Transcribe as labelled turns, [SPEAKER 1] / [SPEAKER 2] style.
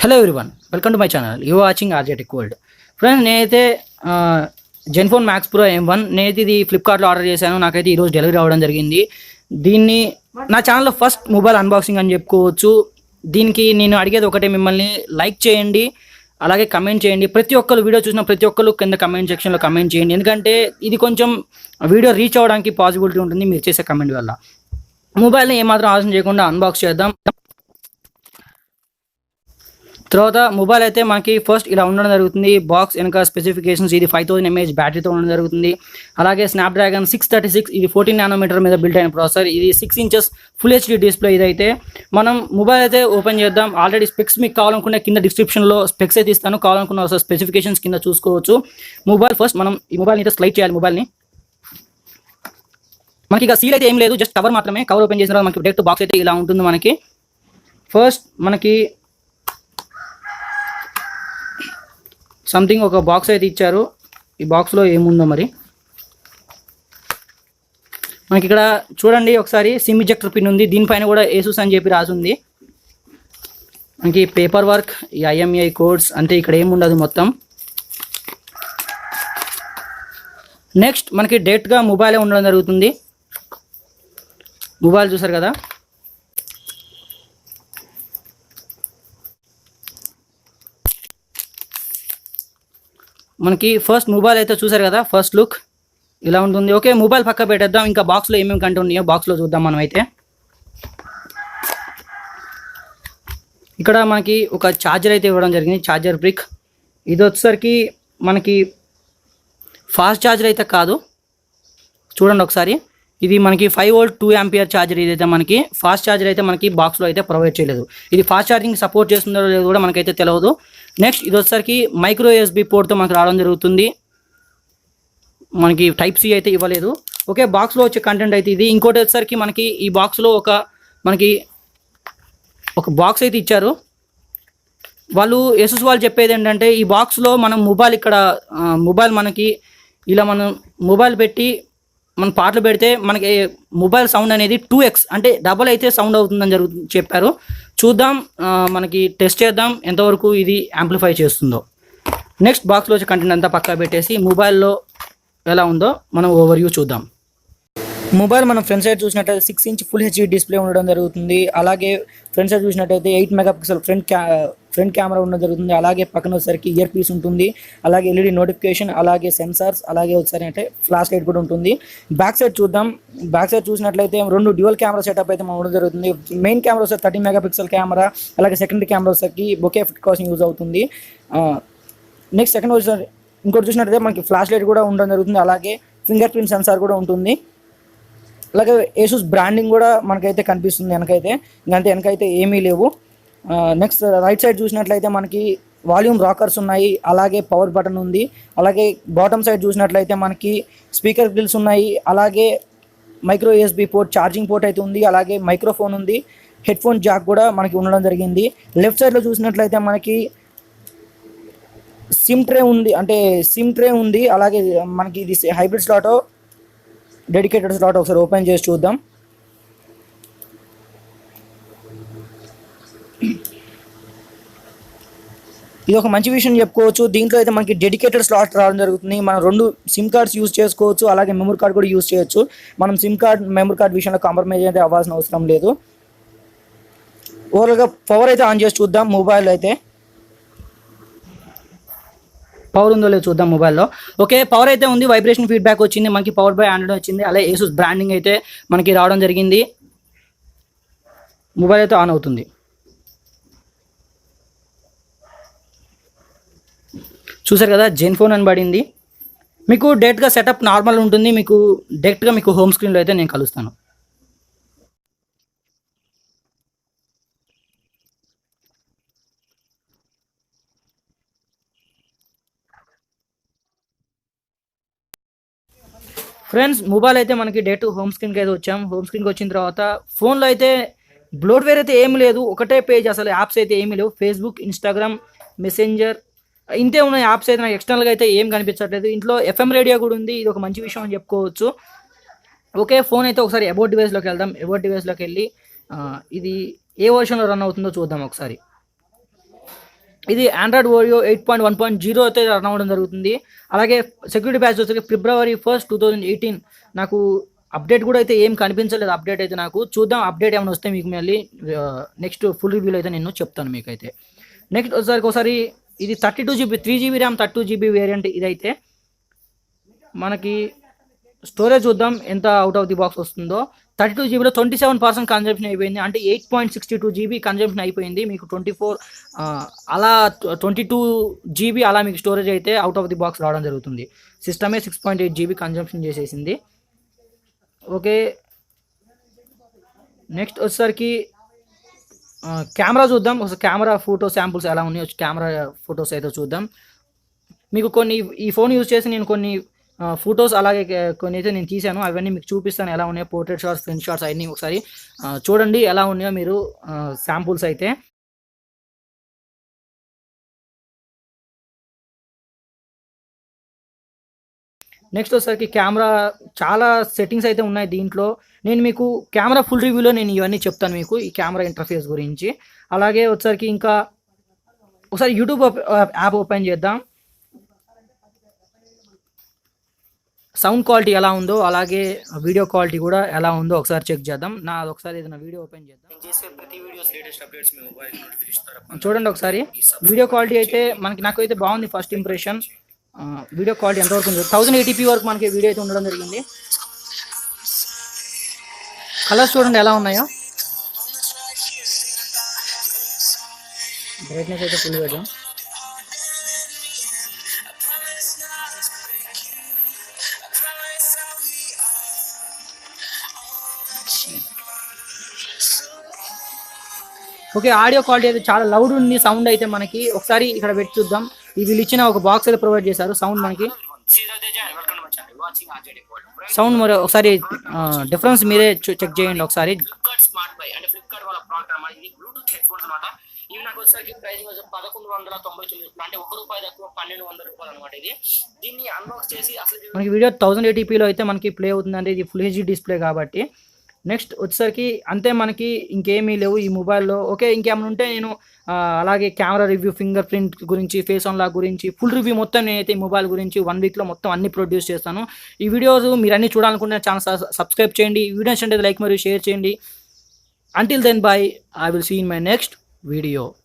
[SPEAKER 1] Hello everyone, welcome to my channel. You watching RJ tech world. Friends, నేనైతే Zenfone max pro M1 నేనైతే ఇది ఫ్లిప్కార్ట్లో order చేశాను. నాకైతే ఈరోజు డెలివరీ అవ్వడం జరిగింది. దీన్ని నా ఛానల్లో ఫస్ట్ మొబైల్ అన్బాక్సింగ్ అని చెప్పుకోవచ్చు. దీనికి నేను అడిగేది ఒకటే, మిమ్మల్ని లైక్ చేయండి, అలాగే కమెంట్ చేయండి. ప్రతి ఒక్కరు వీడియో చూసిన ప్రతి ఒక్కరు కింద కమెంట్ సెక్షన్లో కమెంట్ చేయండి, ఎందుకంటే ఇది కొంచెం వీడియో రీచ్ అవ్వడానికి పాసిబిలిటీ ఉంటుంది మీరు చేసే కమెంట్ వల్ల. మొబైల్ని ఏమాత్రం ఆలోచన చేయకుండా అన్బాక్స్ చేద్దాం. తర్వాత మొబైల్ అయితే మనకి ఫస్ట్ ఇలా ఉండడం జరుగుతుంది. బాక్స్ వెనక స్పెసిఫికేషన్స్, ఇది 5000 mAh బ్యాటరీతో ఉండడం జరుగుతుంది. అలాగే స్నాప్డ్రాగన్ 636, ఇది 14 nm మీద బిల్ట్ అయిన ప్రాసెసర్. ఇది 6 inches ఫుల్ HD డిస్ప్లే. ఇదైతే మనం మొబైల్ అయితే ఓపెన్ చేద్దాం. ఆల్రెడీ స్పెక్స్ మీకు కావాలనుకునే కింద డిస్క్రిప్షన్లో స్పెక్స్ అయితే ఇస్తాను, కావాలనుకున్న స్పెసిఫికేషన్స్ కింద చూసుకోవచ్చు. మొబైల్ ఫస్ట్ మనం ఈ మొబైల్ని అయితే స్లైడ్ చేయాలి. మొబైల్ని మనకి ఇక సీల్ అయితే ఏం లేదు, జస్ట్ కవర్ మాత్రమే. కవర్ ఓపెన్ చేసిన తర్వాత మనకి డైరెక్ట్ బాక్స్ అయితే ఇలా ఉంటుంది. మనకి ఫస్ట్ మనకి సంథింగ్ ఒక బాక్స్ అయితే ఇచ్చారు. ఈ బాక్స్లో ఏముందో మరి మనకి ఇక్కడ చూడండి ఒకసారి. సిమ్ ఇజెక్టర్ పిన్ ఉంది, దీనిపైన కూడా ఏసూస్ అని చెప్పి రాసింది. మనకి పేపర్ వర్క్, ఈ IMEI కోడ్స్ అంతే, ఇక్కడ ఏముండదు మొత్తం. నెక్స్ట్ మనకి డైరెక్ట్గా మొబైలే ఉండడం జరుగుతుంది. మొబైల్ చూసారు కదా, మనకి ఫస్ట్ మొబైల్ అయితే చూసారు కదా, ఫస్ట్ లుక్ ఇలా ఉంటుంది. ఓకే, మొబైల్ పక్క పెట్టేద్దాం. ఇంకా బాక్స్లో ఏమేమి కంటెంట్ ఉన్నాయో బాక్స్లో చూద్దాం మనం అయితే. ఇక్కడ మనకి ఒక ఛార్జర్ అయితే ఇవ్వడం జరిగింది, ఛార్జర్ బ్రిక్. ఇది వచ్చేసరికి మనకి ఫాస్ట్ ఛార్జర్ అయితే కాదు, చూడండి ఒకసారి. ఇది మనకి 5V 2A ఛార్జర్. ఇదైతే మనకి ఫాస్ట్ ఛార్జర్ అయితే మనకి బాక్స్లో అయితే ప్రొవైడ్ చేయలేదు. ఇది ఫాస్ట్ ఛార్జింగ్ సపోర్ట్ చేస్తుందో లేదో కూడా మనకైతే తెలియదు. నెక్స్ట్ ఇది వచ్చేసరికి మైక్రో USB పోర్ట్తో మనకు రావడం జరుగుతుంది. మనకి Type-C అయితే ఇవ్వలేదు. ఓకే, బాక్స్లో వచ్చే కంటెంట్ అయితే ఇది. ఇంకోటి వచ్చేసరికి మనకి ఈ బాక్స్లో మనకి ఒక బాక్స్ అయితే ఇచ్చారు. వాళ్ళు ఏసూస్ వాళ్ళు చెప్పేది ఏంటంటే, ఈ బాక్స్లో మనం మొబైల్ ఇక్కడ మొబైల్ మనకి ఇలా మనం మొబైల్ పెట్టి మనం పాటలు పెడితే మనకి మొబైల్ సౌండ్ అనేది 2x అంటే డబల్ అయితే సౌండ్ అవుతుందని చెప్పారు. చూద్దాం, మనకి టెస్ట్ చేద్దాం ఎంతవరకు ఇది యాంప్లిఫై చేస్తుందో. నెక్స్ట్ బాక్స్లో వచ్చే కంటెంట్ అంతా పక్కా పెట్టేసి మొబైల్లో ఎలా ఉందో మనం ఓవర్వ్యూ చూద్దాం. మొబైల్ మనం ఫ్రంట్ సైడ్ చూసినట్టయితే 6 inch ఫుల్ HD డిస్ప్లే ఉండడం జరుగుతుంది. అలాగే ఫ్రంట్ సైడ్ చూసినట్టయితే 8 MP ఫ్రంట్ కెమెరా ఉండడం జరుగుతుంది. అలాగే పక్కన వచ్చేసరికి ఇయర్ పీస్ ఉంటుంది, అలాగే LED నోటిఫికేషన్, అలాగే సెన్సార్స్, అలాగే వచ్చేసరికి అంటే ఫ్లాష్ లైట్ కూడా ఉంటుంది. బ్యాక్ సైడ్ చూద్దాం. బ్యాక్ సైడ్ చూసినట్లయితే 2 డ్యూయల్ కెమెరా సెటప్ అయితే ఉండడం జరుగుతుంది. మెయిన్ కెమెరా వచ్చేసి 30 MP కెమెరా, అలాగే సెకండరీ కెమెరా వచ్చేసరికి బొకే ఎఫెక్ట్ కోసం యూజ్ అవుతుంది. నెక్స్ట్ సెకండ్ వచ్చేసరికి ఇంకోటి చూసినట్టయితే మనకి ఫ్లాష్ లైట్ కూడా ఉండడం జరుగుతుంది, అలాగే ఫింగర్ ప్రింట్ సెన్సార్ కూడా ఉంటుంది. అలాగే ఏసూస్ బ్రాండింగ్ కూడా మనకైతే కనిపిస్తుంది వెనకైతే. ఇంకంతే, వెనకైతే ఏమీ లేవు. నెక్స్ట్ రైట్ సైడ్ చూసినట్లయితే మనకి వాల్యూమ్ రాకర్స్ ఉన్నాయి, అలాగే పవర్ బటన్ ఉంది. అలాగే బాటమ్ సైడ్ చూసినట్లయితే మనకి స్పీకర్ గ్రిల్స్ ఉన్నాయి, అలాగే micro USB port, charging port అయితే ఉంది, అలాగే మైక్రోఫోన్ ఉంది, హెడ్ ఫోన్ జాక్ కూడా మనకి ఉండడం జరిగింది. లెఫ్ట్ సైడ్లో చూసినట్లయితే మనకి సిమ్ ట్రే ఉంది, అలాగే మనకి ఇది హైబ్రిడ్ స్లాటో డెడికేటెడ్ స్లాట్. ఒకసారి ఓపెన్ చేసి చూద్దాం. ఇది ఒక మంచి విషయం చెప్పుకోవచ్చు. దీంట్లో అయితే మనకి డెడికేటెడ్ స్లాట్ రావడం జరుగుతుంది. మనం 2 సిమ్ కార్డ్స్ యూజ్ చేసుకోవచ్చు, అలాగే మెమరీ కార్డ్ కూడా యూజ్ చేయొచ్చు. మనం మెమరీ కార్డ్ విషయంలో కాంప్రమైజ్ అయితే అవ్వాల్సిన అవసరం లేదు. ఓవరాల్గా పవర్ అయితే ఆన్ చేసి చూద్దాం. మొబైల్ అయితే పవర్ ఉందో లేదో చూద్దాం మొబైల్లో. ఓకే, పవర్ అయితే ఉంది, వైబ్రేషన్ ఫీడ్బ్యాక్ వచ్చింది, మనకి పవర్ బై ఆండ్రాయిడ్ వచ్చింది, అలాగే ఏసూస్ బ్రాండింగ్ అయితే మనకి రావడం జరిగింది. మొబైల్ అయితే ఆన్ అవుతుంది. చూసారు కదా, జెన్ఫోన్ అని పడింది. మీకు డైరెక్ట్గా సెటప్ నార్మల్ ఉంటుంది. మీకు డైరెక్ట్గా మీకు హోమ్ స్క్రీన్లో అయితే నేను కలుస్తాను. ఫ్రెండ్స్, మొబైల్ అయితే మనకి డైరెక్ట్ హోమ్ స్క్రీన్కి అయితే వచ్చాం. హోమ్ స్క్రీన్కి వచ్చిన తర్వాత ఫోన్లో అయితే బ్లోట్వేర్ అయితే ఏమి లేదు, ఒకటే పేజ్, అసలు యాప్స్ అయితే ఏమీ లేవు. ఫేస్బుక్, ఇన్స్టాగ్రామ్, మెసెంజర్ ఇంతే ఉన్న యాప్స్ అయితే నాకు ఎక్స్టర్నల్గా అయితే ఏం కనిపించట్లేదు. ఇంట్లో FM రేడియో కూడా ఉంది, ఇది ఒక మంచి విషయం అని చెప్పుకోవచ్చు. ఓకే, ఫోన్ అయితే ఒకసారి అబౌట్ డివైస్లోకి వెళ్దాం. అబౌట్ డివైస్లోకి వెళ్ళి ఇది ఏ వర్షన్లో రన్ అవుతుందో చూద్దాం ఒకసారి. ఇది ఆండ్రాయిడ్ ఓరియో 8.1.0 అయితే రన్ అవ్వడం జరుగుతుంది. అలాగే సెక్యూరిటీ ప్యాచ్ వచ్చేసి February 1st 2018. నాకు అప్డేట్ కూడా అయితే ఏం కనిపించలేదు. అప్డేట్ అయితే నాకు చూద్దాం, అప్డేట్ ఏమైనా వస్తే మీకు మళ్ళీ నెక్స్ట్ ఫుల్ రివ్యూలో అయితే నేను చెప్తాను మీకైతే. నెక్స్ట్ ఒకసారి ఇది 32GB 3GB RAM 32GB variant. ఇదైతే మనకి స్టోరేజ్ చూద్దాం ఎంత అవుట్ ఆఫ్ ది బాక్స్ వస్తుందో. 32GBలో 27% కన్జంప్షన్ అయిపోయింది. అంటే 8.62GB కన్జంప్షన్ అయిపోయింది. మీకు 24 అలా 22GB అలా మీకు స్టోరేజ్ అయితే అవుట్ ఆఫ్ ది బాక్స్ రావడం జరుగుతుంది. సిస్టమే 6.8GB కన్జంప్షన్ చేసేసింది. ఓకే, నెక్స్ట్ వచ్చేసరికి కెమెరా చూద్దాం. ఒకసారి కెమెరా ఫోటో శాంపుల్స్ ఎలా ఉన్నాయో కెమెరా ఫొటోస్ అయితే చూద్దాం. మీకు కొన్ని ఈ ఫోన్ యూజ్ చేసి నేను కొన్ని ఫొటోస్ అలాగే కొన్ని అయితే నేను తీశాను. అవన్నీ మీకు చూపిస్తాను ఎలా ఉన్నాయో. పోర్ట్రేట్ షాట్స్, ఫ్రంట్ షాట్స్ అన్నీ ఒకసారి చూడండి ఎలా ఉన్నాయో మీరు శాంపుల్స్ అయితే. నెక్స్ట్ వచ్చేసరికి కెమెరా చాలా సెట్టింగ్స్ అయితే ఉన్నాయి దీంట్లో. నేను మీకు కెమెరా ఫుల్ రివ్యూలో నేను ఇవన్నీ చెప్తాను మీకు ఈ కెమెరా ఇంటర్ఫేస్ గురించి. అలాగే వచ్చేసరికి ఇంకా ఒకసారి యూట్యూబ్ యాప్ ఓపెన్ చేద్దాం. సౌండ్ క్వాలిటీ ఎలా ఉందో అలాగే వీడియో క్వాలిటీ కూడా ఎలా ఉందో ఒకసారి చెక్ చేద్దాం. ఒకసారి ఏదైనా వీడియో ఓపెన్ చేద్దాం. చూడండి ఒకసారి వీడియో క్వాలిటీ అయితే నాకైతే బాగుంది. ఫస్ట్ ఇంప్రెషన్ వీడియో క్వాలిటీ ఎంతవరకు ఉంది 1080p వరకు మనకి వీడియో అయితే ఉండడం జరిగింది. కలర్స్ చూడండి ఎలా ఉన్నాయో. బ్రైట్నెస్ అయితే ఫుల్ పెడదాం. ఓకే, ఆడియో క్వాలిటీ అయితే చాలా లౌడ్ ఉంది. సౌండ్ అయితే మనకి ఒకసారి ఇక్కడ పెట్టి చూద్దాం. వీళ్ళు ఇచ్చిన ఒక బాక్స్ అయితే ప్రొవైడ్ చేశారు. సౌండ్ మనకి సౌండ్ మరి ఒకసారి డిఫరెన్స్ మీరే చెక్ చేయండి ఒకసారి. ఇవి నాకు వచ్చేసరికి ప్రైస్ 1199, అంటే ₹1 తక్కువ ₹1200 అనమాట. ఇది దీన్ని అన్బాక్స్ చేసి అసలు మనకి వీడియో 1080pలో అయితే మనకి ప్లే అవుతుంది. అంటే ఇది ఫుల్ హెచ్డి డిస్ప్లే కాబట్టి. నెక్స్ట్ వచ్చేసరికి అంతే, మనకి ఇంకేమీ లేవు ఈ మొబైల్లో. ఓకే, ఇంకేమైనా ఉంటే నేను అలాగే కెమెరా రివ్యూ, ఫింగర్ ప్రింట్ గురించి, ఫేస్ అన్లాక్ గురించి ఫుల్ రివ్యూ మొత్తం నేనైతే ఈ మొబైల్ గురించి 1 వీక్లో మొత్తం అన్ని ప్రొడ్యూస్ చేస్తాను. ఈ వీడియోస్ మీరు అన్ని చూడాలనుకుంటే ఛానల్ సబ్స్క్రైబ్ చేయండి. ఈ వీడియో నచ్చితే లైక్ మరియు షేర్ చేయండి. Until then, bye. I will see you in my next video.